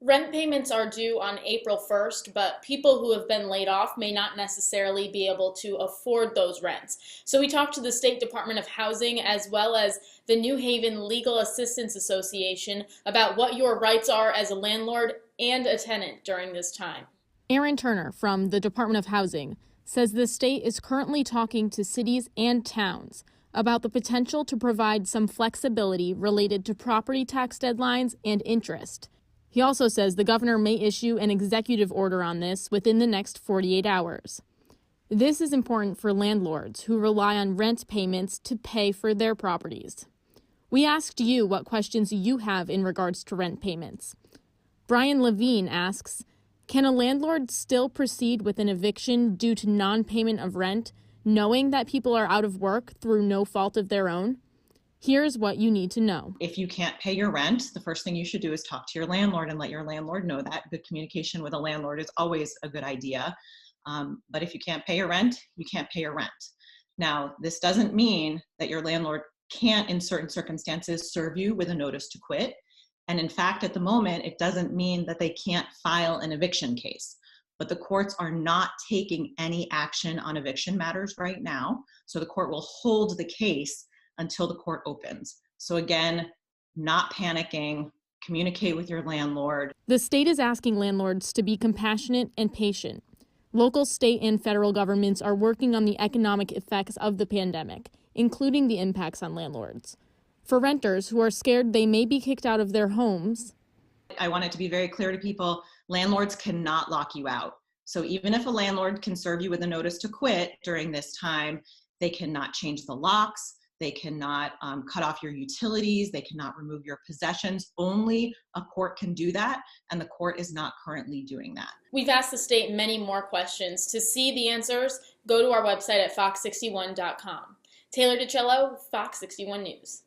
Rent payments are due on April 1st, but people who have been laid off may not necessarily be able to afford those rents. So we talked to the State Department of Housing as well as the New Haven Legal Assistance Association about what your rights are as a landlord and a tenant during this time. Aaron Turner from the Department of Housing says the state is currently talking to cities and towns about the potential to provide some flexibility related to property tax deadlines and interest. He also says the governor may issue an executive order on this within the next 48 hours. This is important for landlords who rely on rent payments to pay for their properties. We asked you what questions you have in regards to rent payments. Brian Levine asks, can a landlord still proceed with an eviction due to non-payment of rent, knowing that people are out of work through no fault of their own? Here's what you need to know. If you can't pay your rent, the first thing you should do is talk to your landlord and let your landlord know that. Good communication with a landlord is always a good idea. But if you can't pay your rent, you can't pay your rent. Now, this doesn't mean that your landlord can't, in certain circumstances, serve you with a notice to quit. And in fact, at the moment, it doesn't mean that they can't file an eviction case. But the courts are not taking any action on eviction matters right now. So the court will hold the case until the court opens. So again, not panicking, communicate with your landlord. The state is asking landlords to be compassionate and patient. Local, state, and federal governments are working on the economic effects of the pandemic, including the impacts on landlords. For renters who are scared they may be kicked out of their homes, I want it to be very clear to people, landlords cannot lock you out. So even if a landlord can serve you with a notice to quit during this time, they cannot change the locks. They cannot cut off your utilities. They cannot remove your possessions. Only a court can do that, and the court is not currently doing that. We've asked the state many more questions. To see the answers, go to our website at fox61.com. Taylor DiCello, Fox 61 News.